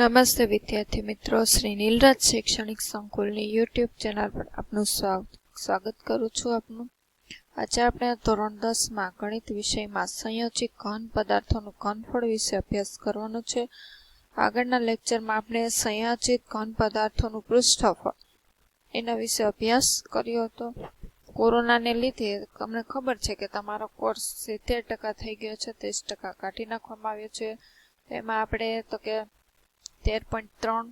નમસ્તે વિદ્યાર્થી મિત્રો, શ્રી નીલરાજ શૈક્ષણિક સંકુલની યુટ્યુબ ચેનલ પર આપનું સ્વાગત કરું છું. આજે આપણે ધોરણ 10માં ગણિત વિષયમાં સંયોજિત ઘન પદાર્થોનું ઘનફળ વિશે અભ્યાસ કરવાનો છે. આગળના લેક્ચરમાં આપણે સંયોજિત ઘન પદાર્થોનું પૃષ્ઠફળ એના વિશે અભ્યાસ કર્યો હતો. કોરોનાને લીધે તમને ખબર છે કે તમારો કોર્સ 70% થઈ ગયો છે, 30% કાઢી નાખવામાં આવ્યો છે. એમાં આપણે તો કે 13.3,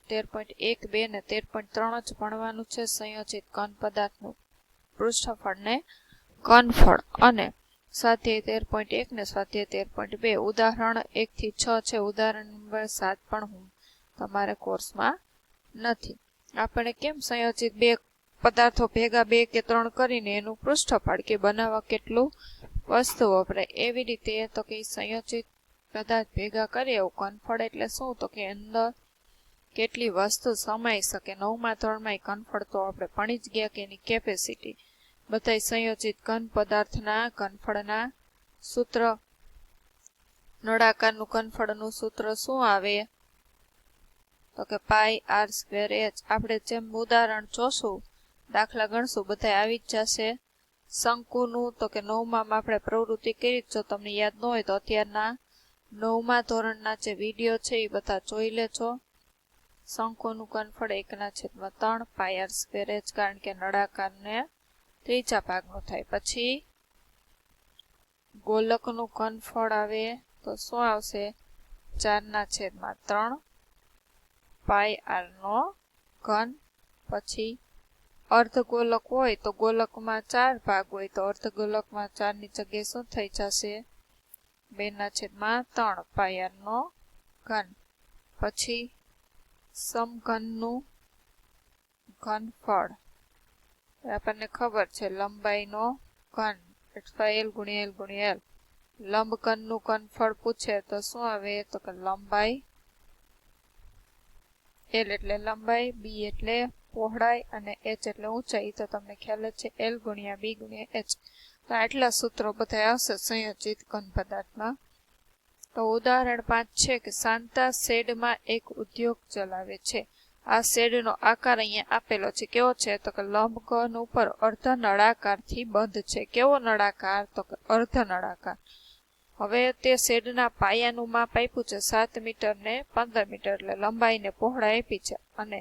13.1, 2 ને 13.3 જ ભણવાનું છે. સંયોજિત ઘન પદાર્થનું પૃષ્ઠફળ ને ઘનફળ અને સ્વાધ્યાય 13.1 ને સ્વાધ્યાય 13.2 ઉદાહરણ 1 થી 6 છે. ઉદાહરણ નંબર 7 પણ હું તમારે કોર્સમાં નથી. આપણે કેમ સંયોજિત બે પદાર્થો ભેગા 2 કે 3 કરીને એનું પૃષ્ઠફળ કે બનાવવા કેટલું વસ્તુ વપરાય, એવી રીતે તો કે સંયોજિત પદાર્થ ભેગા કરીએ એવું ઘનફળ એટલે શું, તો કે અંદર કેટલી વસ્તુ સમાઈ શકે. 9મા ધોરણમાં ઘનફળ તો આપણે ભણી જ ગયા કે એની કેપેસિટી બધા સંયોજિત ઘન પદાર્થના ઘનફળના સૂત્ર. નળાકારનું ઘનફળનું સૂત્ર શું આવે, તો કે πr²h. આપણે જેમ ઉદાહરણ જોશું, દાખલા ગણશું, બધા આવી જ જશે. શંકુનું તો કે 9માં આપણે પ્રવૃત્તિ કરી, જો તમને યાદ ન હોય તો અત્યારના 9મા ધોરણના જે વિડીયો છે એ બધા જોઈ લેજો. શંકુનું ઘનફળ 1/3 πr²h, કારણ કે નળાકારને ત્રીજા ભાગનું થાય. પછી ગોલકનું ઘનફળ આવે તો શું આવશે, 4/3 πr². પછી અર્ધગોલક હોય તો ગોલકમાં 4 ભાગ હોય તો અર્ધગોલકમાં 4 ની જગ્યાએ શું થઈ જશે, 2/3 πr². પછી સમઘનનું ઘનફળ આપણને ખબર છે, લંબાઈનો ઘન અથવા L×L×L. લંબઘનનું ઘનફળ પૂછે તો શું આવે, તો કે લંબાઈ, L એટલે લંબાઈ, B એટલે પહોળાઈ અને H એટલે ઊંચાઈ. તો તમને ખ્યાલ જ છે, L×B×H. તો આટલા સૂત્રો બધા આવશે સંયોજિત ઘન પદાર્થમાં. તો ઉદાહરણ 5 છે કે શાંતા શેડમાં એક ઉદ્યોગ ચલાવે છે. આ શેડનો આકાર અહીંયા આપેલો છે. કેવો છે, તો કે લંબઘન ઉપર અર્ધ નળાકારથી બંધ છે. કેવો નળાકાર, તો કે અર્ધ નળાકાર. હવે તે શેડના પાયાનું માપ આપ્યું છે 7 મીટર ને 15 મીટર, એટલે લંબાઈ ને પહોળાઈ આપી છે. અને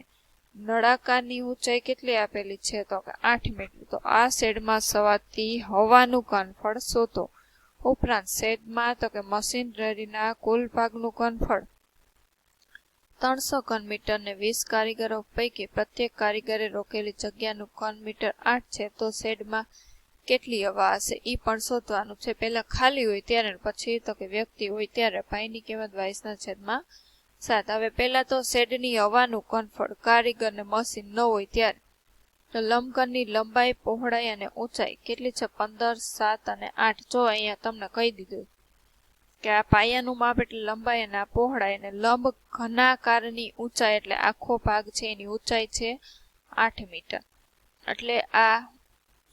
નળાકારની ઊંચાઈ કેટલી આપેલી છે, તો કે 8 મીટર. તો આ શેડમાં સવાતી હવાનું ઘનફળ શોધો. ઉપરાંત શેડમાં તો કે મશીનરીના કુલ ભાગનું ઘનફળ 300 ઘન મીટર ને 20 કારીગરો પૈકી પ્રત્યેક કારીગરે રોકેલી જગ્યાનું ઘન મીટર 8 છે. તો શેડમાં કેટલી હવા હશે એ પણ શોધવાનું છે. પહેલા ખાલી હોય ત્યારે, પછી તો કે વ્યક્તિ હોય ત્યારે. પાઈની કિંમત 22/7. હવે પહેલા તો શેડની હવાનું ઘનફળ, કારીગર ને મશીન ન હોય ત્યારે. તો લંબઘનની લંબાઈ, પહોળાઈ અને ઊંચાઈ કેટલી છે, 15, 7 અને 8. જો અહીંયા તમને કહી દીધું કે આ પાયાનું માપ એટલે લંબાઈ અને આ પહોળાઈ, અને લંબ ઘનાકારની ઊંચાઈ એટલે આખો ભાગ છે એની ઊંચાઈ છે 8 મીટર. એટલે આ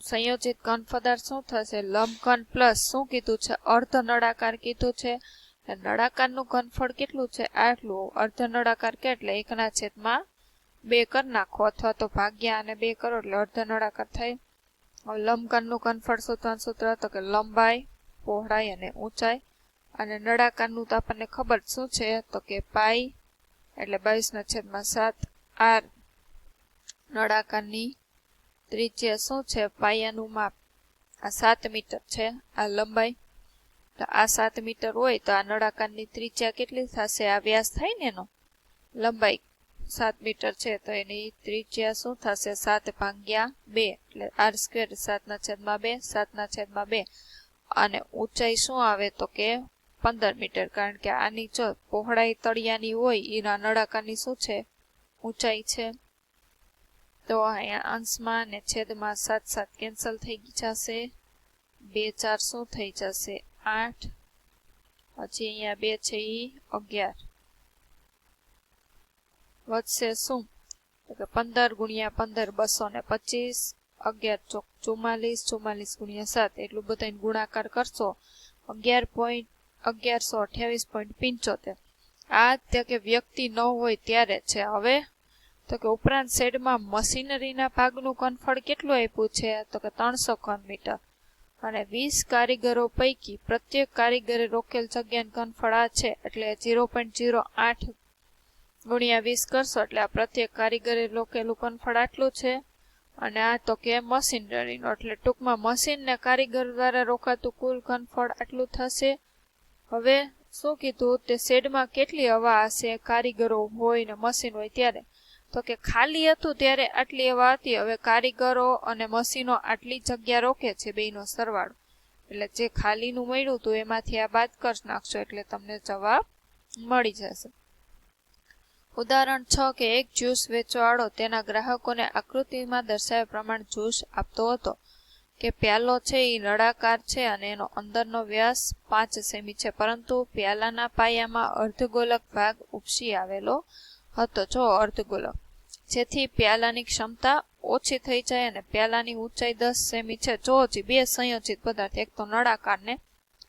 સંયોજિત ઘન પદાર્થ શું થશે, લંબઘન પ્લસ શું કીધું છે, અર્ધ નળાકાર કીધું છે. નળાકારનું ઘનફળ કેટલું છે, આટલું. અર્ધ નળાકાર કે એટલે 1/2 કરી નાખો, અથવા તો ભાગ્યા અને 2 કરો એટલે અર્ધ નળાકાર થાય. હવે લંબઘનનું ઘનફળ શોધવાનું સૂત્ર તો કે લંબાઈ, પહોળાઈ અને ઊંચાઈ. અને નળાકારનું તો આપણને ખબર શું છે, તો કે પાઈ એટલે 22/7 r. નળાકારની ત્રિજ્યા શું છે, પાયાનું માપ આ 7 મીટર છે, આ લંબાઈ. તો આ 7 મીટર હોય તો આ નળાકારની ત્રિજ્યા કેટલી થશે, આ વ્યાસ થાય ને એનો. લંબાઈ 7 મીટર છે તો એની ત્રિજ્યા શું થશે, 7/2 એટલે r², 7/2, 7/2. અને ઊંચાઈ શું આવે, તો કે 15 મીટર, કારણ કે આની જો પહોળાઈ તળિયાની હોય એના નળાકારની શું છે, ઊંચાઈ છે. તો અહીંયા અંશમાં ને છેદમાં 7 કેન્સલ થઈ જશે, 2 4 શું થઈ જશે, 8. પછી અહીંયા 2 છે એ 11 વધશે શું, તો કે 15 × 15 225, 11 × 4 44, 44 × 7 એટલું બધાને ગુણાકાર કરશો 1128.75. આ તે કે વ્યક્તિ ન હોય ત્યારે છે. હવે તો કે ઉપરાંત શેડમાં મશીનરીના ભાગનું ઘનફળ કેટલું આપ્યું છે? તો કે 300 ઘન મીટર. અને 20 કારીગરો પૈકી પ્રત્યેક કારીગરે રોકેલ જગ્યાનું ઘનફળ આ છે, એટલે 0.08 ગુણ્યા 20 કરશો એટલે આ પ્રત્યેક કારીગરે રોકેલું ઘનફળ આટલું છે. અને આ તો કે મશીનરીનો, એટલે ટૂંકમાં મશીન ને કારીગર દ્વારા રોકાતું કુલ ઘનફળ આટલું થશે. હવે શું કીધું? તે શેડમાં કેટલી હવા હશે કારીગરો હોય ને મશીન હોય ત્યારે? તો કે ખાલી હતું ત્યારે આટલી હવા હતી. હવે કારીગરો અને મશીનો આટલી જગ્યા રોકે છે, બેયનો સરવાળો. એટલે જે ખાલીનું મળ્યું હતું એમાંથી આ બાદ કરી નાખશો એટલે તમને જવાબ મળી જશે. ઉદાહરણ 6 કે એક જ્યુસ વેચવાવાળો તેના ગ્રાહકોને આકૃતિમાં દર્શાવ્યા પ્રમાણે જ્યુસ આપતો હતો. કે પ્યાલો છે એ નળાકાર છે અને એનો અંદરનો વ્યાસ 5 સેમી છે, પરંતુ પ્યાલાના પાયામાં અર્ધગોલક ભાગ ઉપસી આવેલો હતો. જો અર્ધગોલક, જેથી પ્યાલાની ક્ષમતા ઓછી થઈ જાય અને પ્યાલાની ઊંચાઈ 10 સેમી છે. જો હજી બે સંયોજિત પદાર્થ, એક તો નળાકાર ને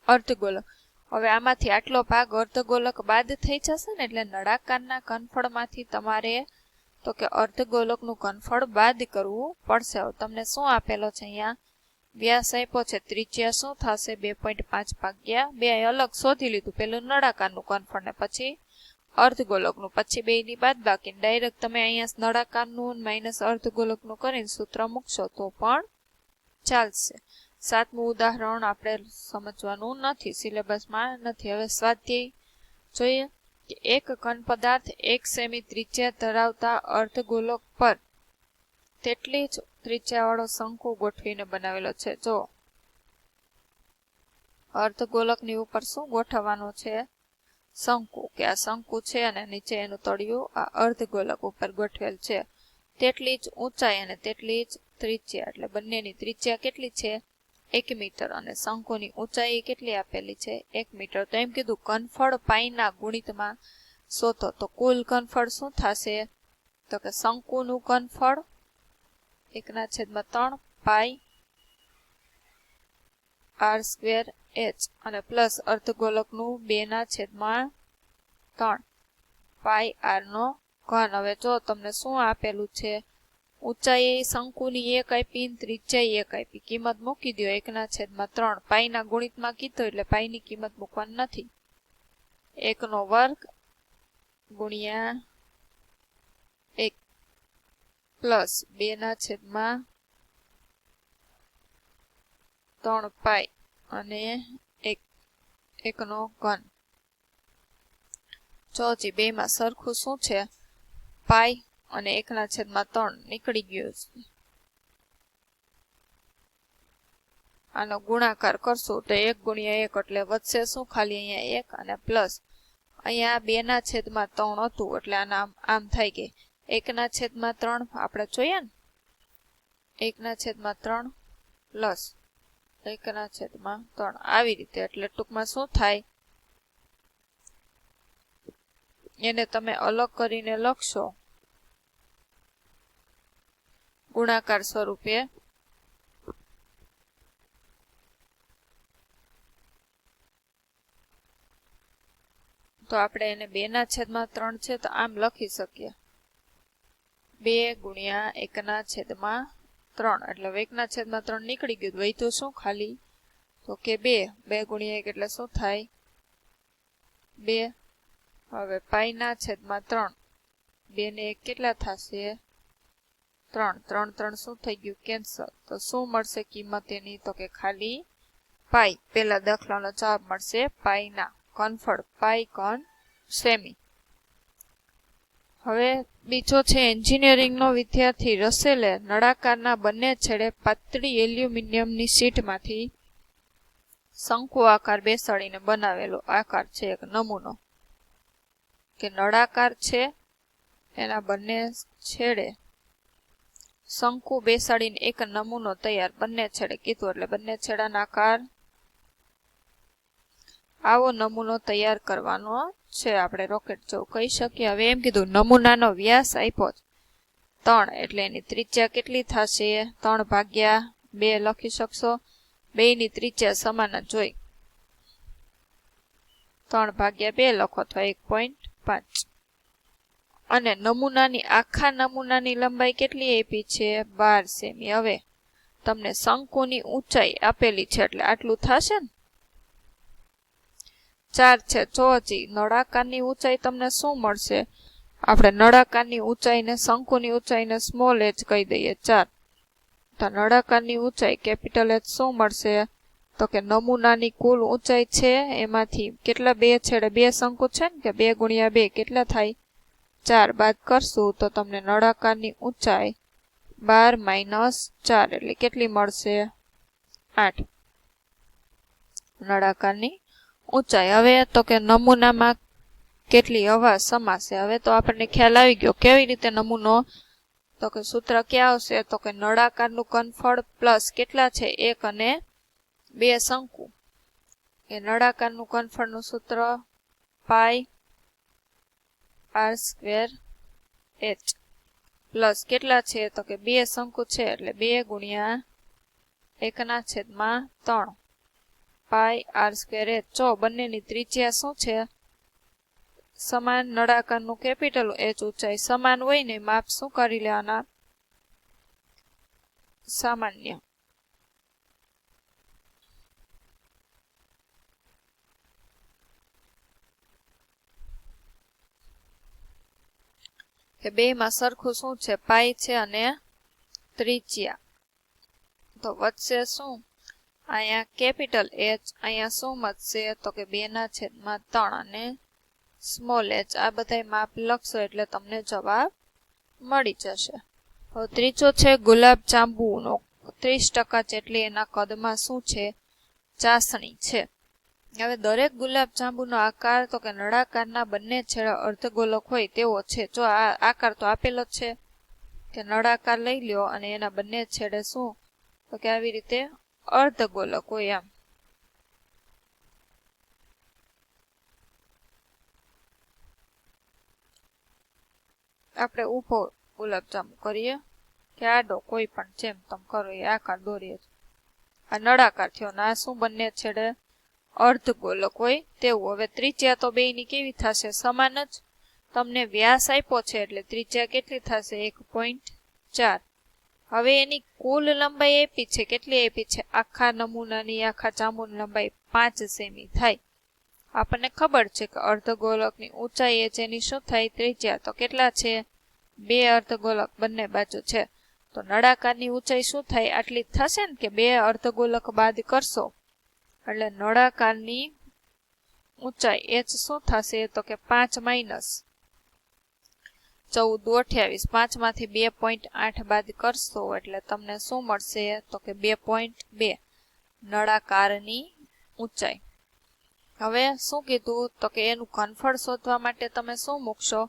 અર્ધગોલક. હવે આમાંથી આટલો ભાગ અર્ધગોલક બાદ થઈ જશે ને, એટલે નળાકારના ઘનફળમાંથી તમારે તો કે અર્ધગોલકનું ઘનફળ બાદ કરવું પડશે. હવે તમને શું આપેલો છે? અહીંયા વ્યાસ આપ્યો છે, ત્રિજ્યા શું થશે? 2.5 ભાગ્યા 2 અલગ શોધી લીધું. પેલું નળાકારનું ઘનફળ ને પછી અર્ધગોલકનું, પછી બેયની બાદબાકી. ડાયરેક્ટ તમે અહીંયા નળાકારનું માઇનસ અર્ધગોલકનું કરીને સૂત્ર મૂકશો તો પણ ચાલશે. 7મું ઉદાહરણ આપણે સમજવાનું નથી, સિલેબસમાં નથી. હવે સ્વાધ્યાય જોઈએ કે એક ઘન પદાર્થ 1 સેમી ત્રિજ્યા ધરાવતા અર્ધગોલક પર તેટલી જ ત્રિજ્યાવાળો શંકુ ગોઠવીને બનાવેલો છે. જો અર્ધગોલકની ઉપર શું ગોઠવવાનું છે? શંકુ. કે આ શંકુ છે અને નીચે એનું તળિયું આ અર્ધગોલક ઉપર ગોઠવેલ છે. તેટલી જ ઊંચાઈ અને તેટલી જ ત્રિજ્યા, એટલે બંનેની ત્રિજ્યા કેટલી છે? 1 મીટર. અને શંકુની ઊંચાઈ કેટલી આપેલી છે? 1 મીટર. તો એમ કીધું ઘનફળ પાઈના ગુણિતમાં શોધો. તો કુલ ઘનફળ શું થશે? તો કે શંકુનું ઘનફળ 1/3 પાઈ r²h અને પ્લસ અર્ધગોલકનું 2/3 પાઈ r નો ઘન. હવે જો તમને શું આપેલું છે? ઊંચાઈ શંકુની 1 આપી, ત્રિજ્યા 1 આપી. કિંમત મૂકી દો 1/3. પાઈના ગુણિતમાં કીધું એટલે પાઈની કિંમત મૂકવાની નથી. 1² ગુણ્યા 1 પ્લસ 2/3 પાઈ અને 1 નો ઘન. જો હજી બેમાં સરખું શું છે? પાઈ અને 1/3 નીકળી ગયું છે. આનો ગુણાકાર કરશું તો 1 ગુણ્યા 1 એટલે વધશે શું? ખાલી અહીંયા 1 અને પ્લસ અહીંયા 2/3 હતું એટલે આના આમ થઈ ગઈ 1/3. આપણે જોઈએ ને 1/3 પ્લસ 1/3 આવી રીતે. એટલે ટૂંકમાં શું થાય? એને તમે અલગ કરીને લખશો ગુણાકાર સ્વરૂપે તો આપણે એને 2/3 છે તો આમ લખી શકીએ 2 ગુણ્યા 1/3. એટલે 1/3 નીકળી ગયું. વધ્યું શું ખાલી? તો કે 2 ગુણ્યા 1 એટલે શું થાય? 2. હવે π/3 2 ને 1 કેટલા થશે? 3 3 શું થઈ ગયું? કેન્સલ. તો શું મળશે કિંમત એની? તો કે ખાલી પાઈ. પેલા દાખલાનો જવાબ મળશે પાઈના ઘનફળ, પાઈ ઘન સેમી. હવે બીજો છે એન્જિનિયરિંગનો વિદ્યાર્થી રસેલે નળાકારના બંને છેડે પાતળી એલ્યુમિનિયમની શીટમાંથી શંકુ આકાર બેસાડીને બનાવેલો આકાર છે એક નમૂનો. કે નળાકાર છે એના બંને છેડે શંકુ બેસાડીને એક નમૂનો તૈયાર. બંને છેડે કીધું એટલે બંને છેડાના આકાર આવો નમૂનો તૈયાર કરવાનો છે. આપણે રોકેટ જેવું કહી શકીએ. હવે એમ કીધું નમૂનાનો વ્યાસ આપ્યો 3 એટલે એની ત્રિજ્યા કેટલી થશે? 3/2 લખી શકશો. બેયની ત્રિજ્યા સમાન જ હોય 3/2 લખો અથવા 1.5. 5 અને નમૂનાની આખા નમૂનાની લંબાઈ કેટલી આપી છે 12 સેમી। હવે તમને શંકુની ઊંચાઈ આપેલી છે એટલે આટલું થશે ને 4 છે। જો હજી નળાકારની ઊંચાઈ તમને શું મળશે? આપણે નળાકારની ઊંચાઈને શંકુની ઊંચાઈને સ્મોલ h કહી દઈએ 4। તો નળાકારની ઊંચાઈ કેપિટલ H શું મળશે? તો કે નમૂનાની કુલ ઊંચાઈ છે એમાંથી કેટલા બે છેડે બે શંકુ છે ને કે 2 ગુણ્યા 2 કેટલા થાય 4 બાદ કરશું તો તમને નળાકારની ઊંચાઈ 12 - 4 એટલે કેટલી મળશે 8 નળાકારની ઊંચાઈ। હવે તો કે નમૂનામાં કેટલી હવા સમાશે? હવે તો આપણને ખ્યાલ આવી ગયો કેવી રીતે નમૂનો, તો કે સૂત્ર ક્યાં આવશે? તો કે નળાકારનું ઘનફળ પ્લસ કેટલા છે 1 અને 2 શંકુ એ નળાકારનું ઘનફળનું સૂત્ર પાઈ r² h પ્લસ કેટલા છે? તો કે 2 શંકુ છે એટલે 2 ગુણ્યા 1/3 પાઈ r² h। જો બંનેની ત્રિજ્યા શું છે સમાન, નળાકારનું કેપિટલ H ઊંચાઈ સમાન હોય ને માપ શું કરી લેવાના સામાન્ય। કે બે માં સરખું શું છે પાઈ છે અને ત્રિજ્યા। તો વધશે શું અહીંયા કેપિટલ H, અહીંયા શું વધશે તો કે 2/3 અને સ્મોલ h। આ બધા માપ લખશો એટલે તમને જવાબ મળી જશે। હવે ત્રીજો છે ગુલાબ જાંબુનો 30% જેટલી એના કદમાં શું છે ચાસણી છે। હવે દરેક ગુલાબ જાંબુનો આકાર તો કે નળાકારના બંને છેડા અર્ધગોલક હોય તેવો છે। જો આ આકાર તો આપેલો જ છે કે નળાકાર લઈ લ્યો અને એના બંને છેડે શું તો કે આવી રીતે અર્ધગોલક હોય એમ। આપણે ઊભો ગુલાબજાંબુ કરીએ કે આડો કોઈ પણ જેમ તમે કરો એ આકાર દોરીએ। આ નળાકાર થયો ને આ શું બંને છેડે અર્ધગોલક હોય તેવું। હવે ત્રિજ્યા તો બેયની કેવી થશે સમાન જ। તમને વ્યાસ આપ્યો છે એટલે ત્રિજ્યા કેટલી થશે 1.4। હવે એની કુલ લંબાઈ આપી છે કેટલી આપી છે આખા નમૂનાની આખા જાંબુની લંબાઈ 5 સેમી થાય। આપણને ખબર છે કે અર્ધગોલકની ઊંચાઈ એ જેની શું થાય ત્રિજ્યા તો કેટલા છે 2 અર્ધગોલક બંને બાજુ છે। તો નળાકારની ઊંચાઈ શું થાય આટલી થશે ને કે 2 અર્ધગોલક બાદ કરશો એટલે નળાકારની ઊંચાઈ h શું થશે તો કે 5 - 14 28 5 માંથી 2.8 બાદ કરશો એટલે તમને શું મળશે તો કે 2.2 નળાકારની ઊંચાઈ। હવે શું કીધું તો કે એનું ઘનફળ શોધવા માટે તમે શું મૂકશો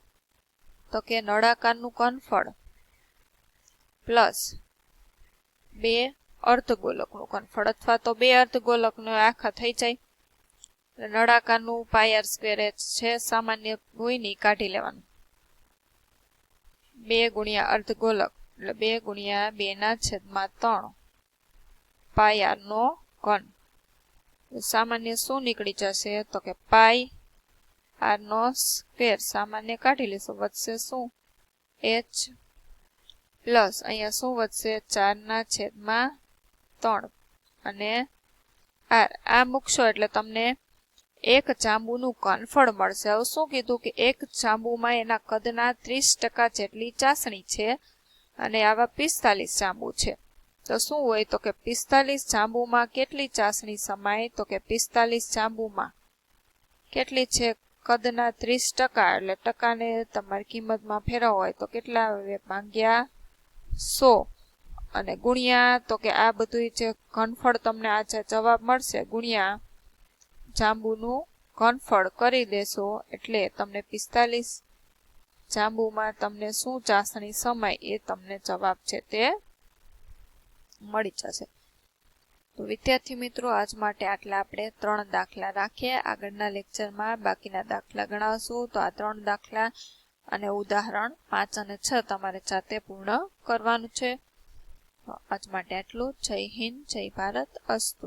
તો કે નળાકારનું ઘનફળ પ્લસ 2 અર્ધગોલકનું ઘનફળ અથવા તો 2 અર્ધગોલકનો આખા થઈ જાય। નળાકારનું પાઈ r² h છે સામાન્ય હોય નહીં કાઢી લેવાનું 2 ગુણ્યા અર્ધગોલક એટલે 2 ગુણ્યા 2/3 પાઈ r નો ઘન સામાન્ય શું નીકળી જશે તો કે પાઈ r નો સ્ક્વેર સામાન્ય કાઢી લેશો વધશે શું h પ્લસ અહીંયા શું વધશે 4/3 અને r આ મૂકશો એટલે તમને એક જાંબુનું ઘનફળ મળશે। હવે શું કીધું કે એક જાંબુમાં એના કદના 30% જેટલી ચાસણી છે અને આવા 45 જાંબુ છે। તો શું હોય તો કે 45 જાંબુમાં કેટલી ચાસણી સમાય તો કે 45 જાંબુમાં કેટલી છે કદના 30% એટલે ટકાને તમારી કિંમતમાં ફેરવવો હોય તો કેટલા આવે ભાગ્યા 100 અને ગુણ્યા તો કે આ બધું જે ઘનફળ તમને આ જવાબ મળશે ગુણ્યા જાંબુનું ઘનફળ કરી દેશો એટલે તમને 45 જાંબુમાં તમને શું ચાસણી સમાય એ તમને જવાબ છે તે મળી જશે। તો વિદ્યાર્થી મિત્રો આજ માટે આટલા આપણે 3 દાખલા રાખીએ। આગળના લેક્ચરમાં બાકીના દાખલા ગણાવશું। તો આ 3 દાખલા અને ઉદાહરણ 5 અને 6 તમારે જાતે પૂર્ણ કરવાનું છે। આજ માટે આટલું। જય હિન્દ, જય ભારત, અસ્તુ।